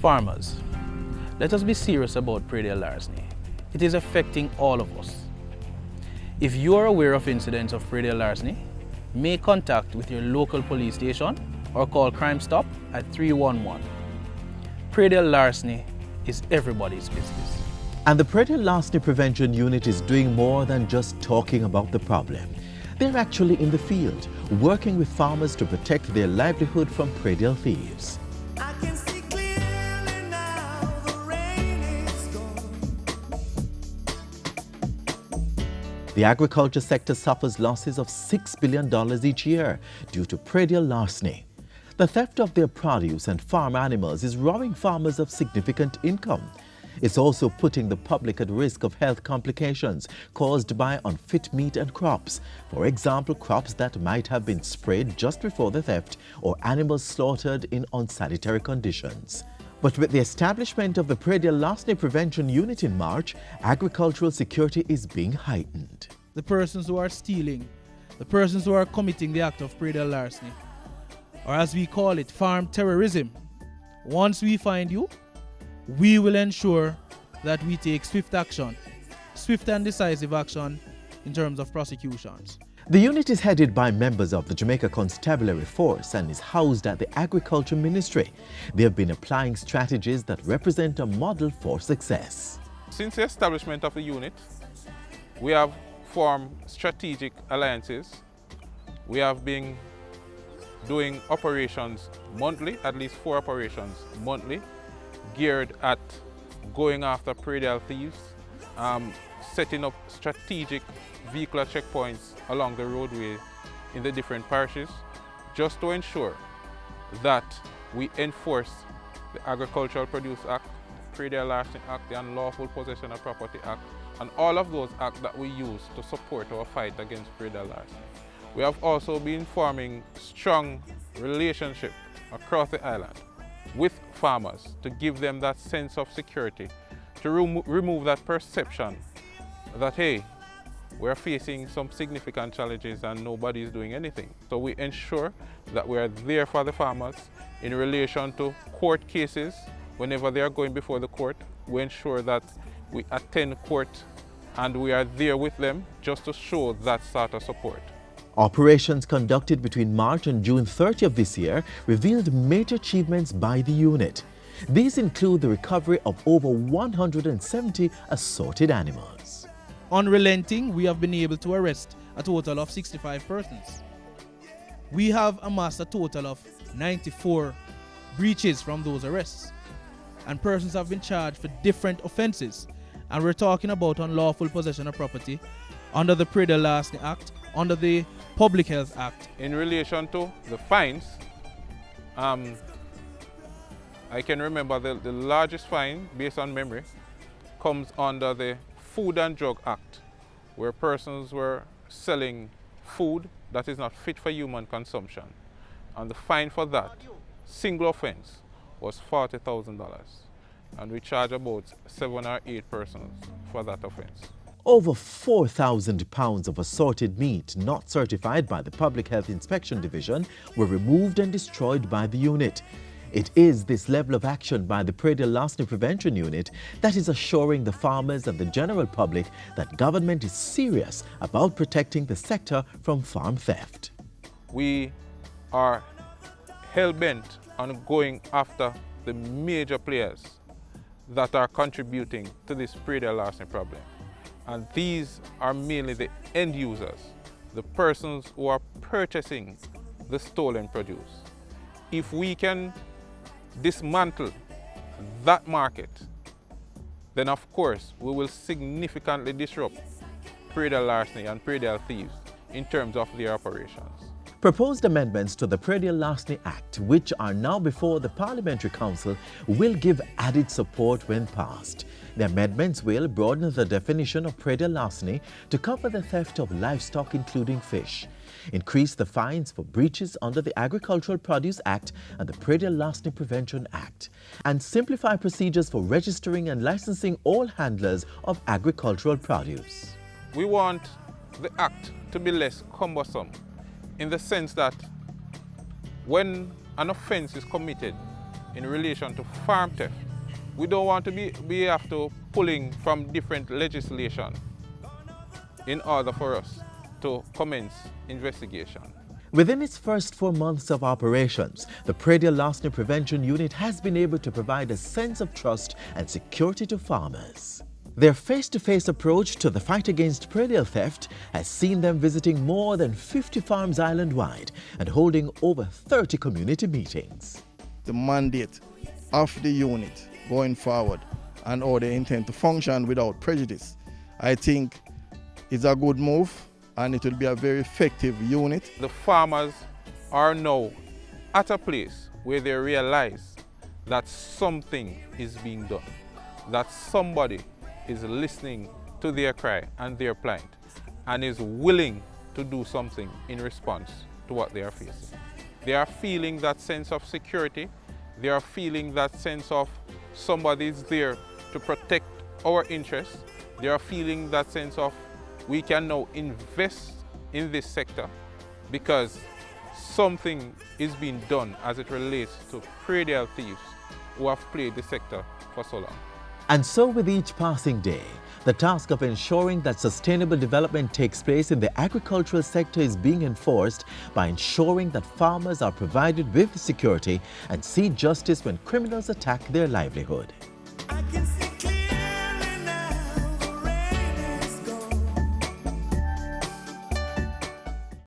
Farmers, let us be serious about predial larceny. It is affecting all of us. If you are aware of incidents of predial larceny, make contact with your local police station or call Crime Stop at 311. Predial larceny is everybody's business. And the Predial Larceny Prevention Unit is doing more than just talking about the problem. They're actually in the field, working with farmers to protect their livelihood from predial thieves. I can see clearly now, the rain is gone. The agriculture sector suffers losses of $6 billion each year due to predial larceny. The theft of their produce and farm animals is robbing farmers of significant income. It's also putting the public at risk of health complications caused by unfit meat and crops. For example, crops that might have been sprayed just before the theft or animals slaughtered in unsanitary conditions. But with the establishment of the Predial Larceny Prevention Unit in March, agricultural security is being heightened. The persons who are stealing, the persons who are committing the act of predial larceny, or as we call it, farm terrorism, once we find you, we will ensure that we take swift action, swift and decisive action in terms of prosecutions. The unit is headed by members of the Jamaica Constabulary Force and is housed at the Agriculture Ministry. They have been applying strategies that represent a model for success. Since the establishment of the unit, we have formed strategic alliances. We have been doing operations monthly, at least 4 operations monthly, geared at going after predial thieves, setting up strategic vehicular checkpoints along the roadway in the different parishes, just to ensure that we enforce the Agricultural Produce Act, Predial Larceny Act, the Unlawful Possession of Property Act, and all of those acts that we use to support our fight against predial larceny. We have also been forming strong relationship across the island with farmers to give them that sense of security, to remove that perception that, hey, we're facing some significant challenges and nobody is doing anything. So we ensure that we are there for the farmers in relation to court cases. Whenever they are going before the court, we ensure that we attend court and we are there with them just to show that sort of support. Operations conducted between March and June 30 of this year revealed major achievements by the unit. These include the recovery of over 170 assorted animals. Unrelenting, we have been able to arrest a total of 65 persons. We have amassed a total of 94 breaches from those arrests. And persons have been charged for different offenses. And we're talking about unlawful possession of property under the Predial Larceny Act, under the Public Health Act. In relation to the fines, I can remember the largest fine, based on memory, comes under the Food and Drug Act, where persons were selling food that is not fit for human consumption. And the fine for that single offense was $40,000. And we charge about 7 or 8 persons for that offense. Over 4,000 pounds of assorted meat not certified by the Public Health Inspection Division were removed and destroyed by the unit. It is this level of action by the Predial Larceny Prevention Unit that is assuring the farmers and the general public that government is serious about protecting the sector from farm theft. We are hell-bent on going after the major players that are contributing to this predial larceny problem. And these are mainly the end users, the persons who are purchasing the stolen produce. If we can dismantle that market, then of course we will significantly disrupt predial larceny and predial thieves in terms of their operations. Proposed amendments to the Predial Larceny Act, which are now before the Parliamentary Council, will give added support when passed. The amendments will broaden the definition of predial larceny to cover the theft of livestock, including fish, increase the fines for breaches under the Agricultural Produce Act and the Predial Larceny Prevention Act, and simplify procedures for registering and licensing all handlers of agricultural produce. We want the act to be less cumbersome, in the sense that when an offense is committed in relation to farm theft. We don't want to be have to pulling from different legislation in order for us to commence investigation. Within its first 4 months of operations, the Predial Larceny Prevention Unit has been able to provide a sense of trust and security to farmers. Their face-to-face approach to the fight against predial theft has seen them visiting more than 50 farms island-wide and holding over 30 community meetings. The mandate of the unit going forward and how they intend to function without prejudice, I think is a good move, and it will be a very effective unit. The farmers are now at a place where they realize that something is being done, that somebody is listening to their cry and their plight and is willing to do something in response to what they are facing. They are feeling that sense of security. They are feeling that sense of somebody is there to protect our interests. They are feeling that sense of we can now invest in this sector because something is being done as it relates to predial thieves who have played the sector for so long. And so with each passing day, the task of ensuring that sustainable development takes place in the agricultural sector is being enforced by ensuring that farmers are provided with security and see justice when criminals attack their livelihood. I can see